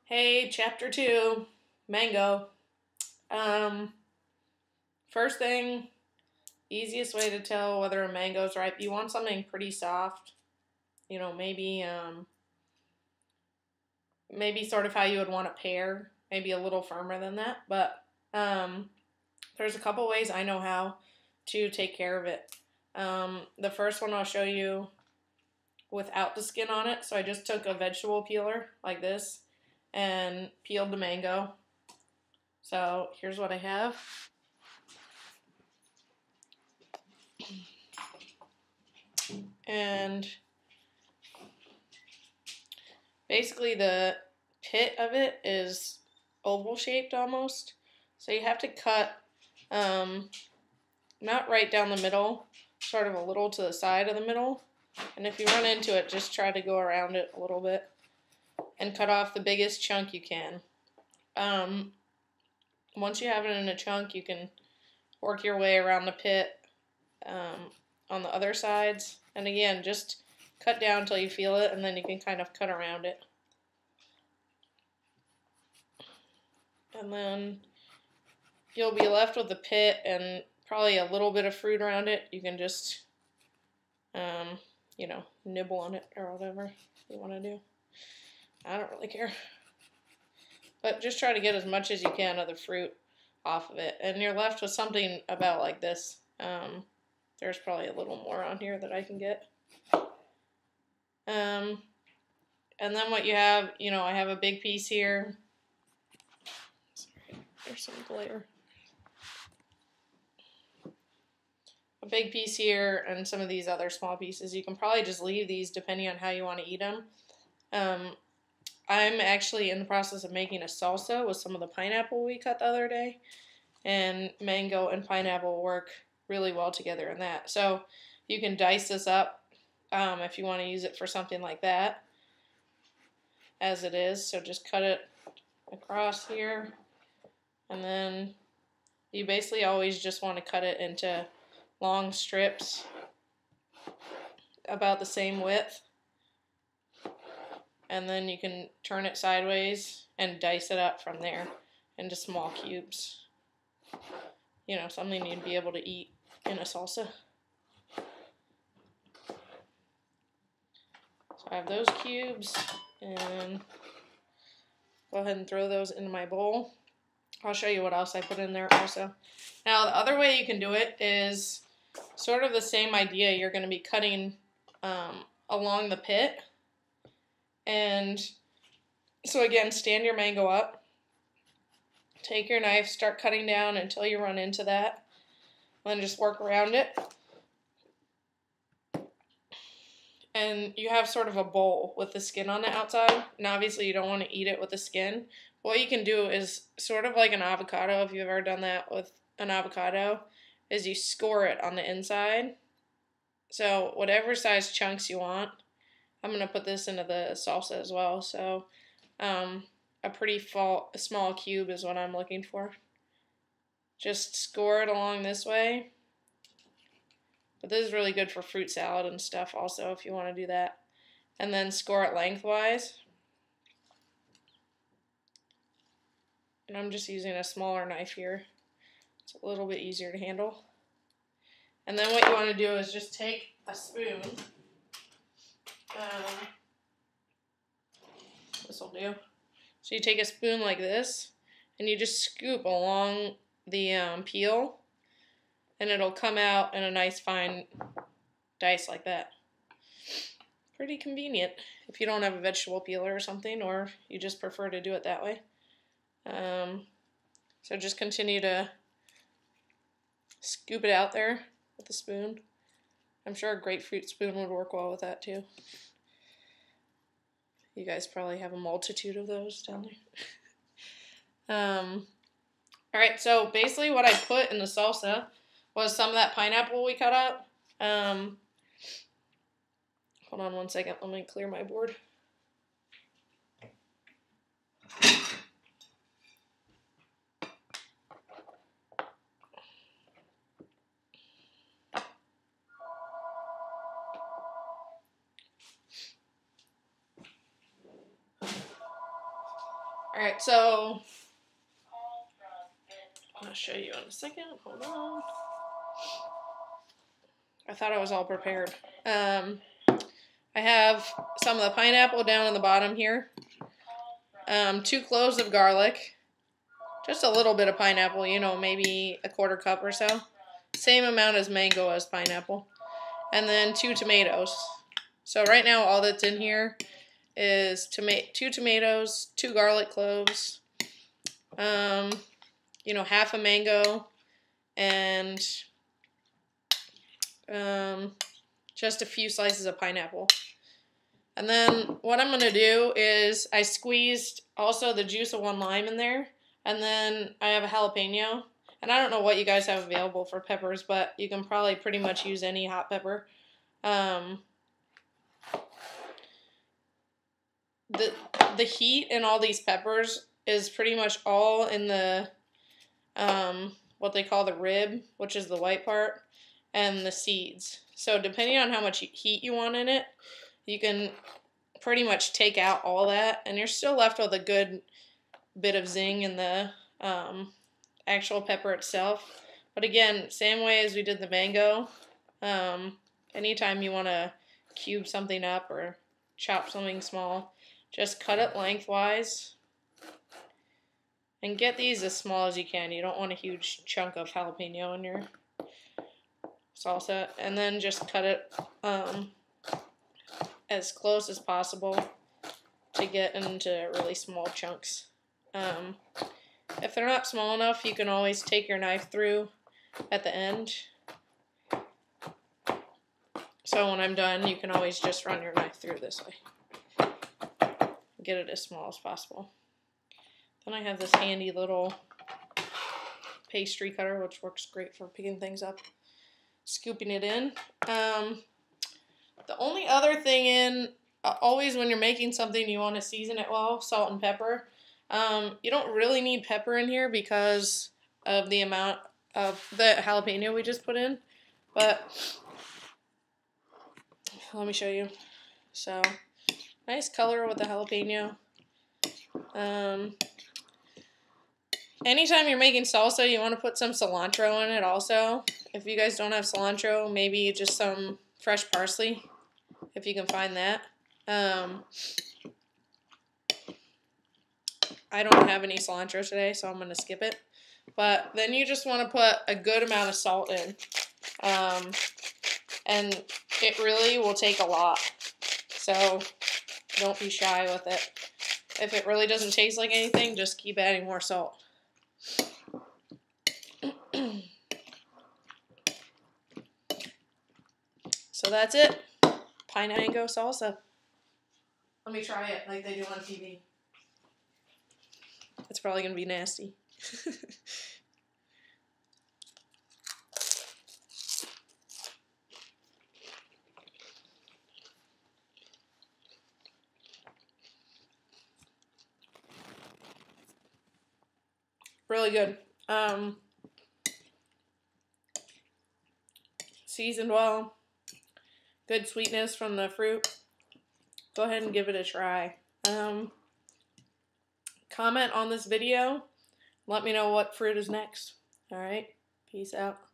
Hey, chapter 2, mango. Um, First thing, easiest way to tell whether a mango is ripe, you want something pretty soft. Maybe sort of how you would want a pear, maybe a little firmer than that. But um, there's a couple ways I know how to take care of it. The first one I'll show you without the skin on it. So I just took a vegetable peeler like this and peeled the mango. So here's what I have. And basically the pit of it is oval shaped almost. So you have to cut not right down the middle, sort of a little to the side of the middle. And if you run into it, just try to go around it a little bit and cut off the biggest chunk you can. Once you have it in a chunk, you can work your way around the pit on the other sides. And again, just cut down until you feel it, and then you can kind of cut around it. And then you'll be left with the pit and probably a little bit of fruit around it. You can just, nibble on it or whatever you want to do. I don't really care. But just try to get as much as you can of the fruit off of it. And you're left with something about like this. There's probably a little more on here that I can get. And then what you have, I have a big piece here. Sorry, there's some glare. A big piece here and some of these other small pieces. You can probably just leave these depending on how you want to eat them. I'm actually in the process of making a salsa with some of the pineapple we cut the other day. And mango and pineapple work really well together in that. So you can dice this up if you want to use it for something like that as it is. So just cut it across here. And then you basically always just want to cut it into long strips about the same width. And then you can turn it sideways and dice it up from there into small cubes. Something you'd be able to eat in a salsa. So I have those cubes, and go ahead and throw those into my bowl. I'll show you what else I put in there also. Now, the other way you can do it is sort of the same idea. You're going to be cutting along the pit. And so again, stand your mango up. Take your knife, start cutting down until you run into that. Then just work around it. And you have sort of a bowl with the skin on the outside. And obviously you don't want to eat it with the skin. What you can do is sort of like an avocado, if you've ever done that with an avocado, is you score it on the inside. So whatever size chunks you want. I'm going to put this into the salsa as well. So a pretty small cube is what I'm looking for. Just score it along this way. But this is really good for fruit salad and stuff also if you want to do that. And then score it lengthwise. And I'm just using a smaller knife here. It's a little bit easier to handle. And then what you want to do is just take a spoon. This will do. So you take a spoon like this, and you just scoop along the peel, and it'll come out in a nice fine dice like that. Pretty convenient if you don't have a vegetable peeler or something, or you just prefer to do it that way. So just continue to scoop it out there with the spoon. I'm sure a grapefruit spoon would work well with that too. You guys probably have a multitude of those down there. Alright, so basically what I put in the salsa was some of that pineapple we cut up. Hold on one second, let me clear my board. Alright, so I'll show you in a second. Hold on. I thought I was all prepared. I have some of the pineapple down in the bottom here. 2 cloves of garlic. Just a little bit of pineapple, you know, maybe a 1/4 cup or so. Same amount as mango as pineapple. And then 2 tomatoes. So right now all that's in here is 2 tomatoes, 2 garlic cloves, you know, half a mango, and just a few slices of pineapple. And then what I'm going to do is I squeezed also the juice of 1 lime in there, and then I have a jalapeno. And I don't know what you guys have available for peppers, but you can probably pretty much use any hot pepper. The heat in all these peppers is pretty much all in the what they call the rib, which is the white part, and the seeds. So depending on how much heat you want in it, you can pretty much take out all that, and you're still left with a good bit of zing in the actual pepper itself. But again, same way as we did the mango, anytime you want to cube something up or chop something small, just cut it lengthwise and get these as small as you can. You don't want a huge chunk of jalapeno in your salsa. And then just cut it as close as possible to get into really small chunks. If they're not small enough, you can always take your knife through at the end. So when I'm done, you can always just run your knife through this way. Get it as small as possible. Then I have this handy little pastry cutter, which works great for picking things up, scooping it in. The only other thing always when you're making something you want to season it well, salt and pepper. You don't really need pepper in here because of the amount of the jalapeno we just put in, but let me show you. So, nice color with the jalapeno. Anytime you're making salsa, you want to put some cilantro in it also. If you guys don't have cilantro, maybe just some fresh parsley, if you can find that. I don't have any cilantro today, so I'm going to skip it. But then you just want to put a good amount of salt in. And it really will take a lot. So don't be shy with it. If it really doesn't taste like anything, just keep adding more salt. So that's it. Pineapple mango salsa. Let me try it like they do on TV. It's probably going to be nasty. Really good. Seasoned well. Good sweetness from the fruit. Go ahead and give it a try. Comment on this video. Let me know what fruit is next. Alright, peace out.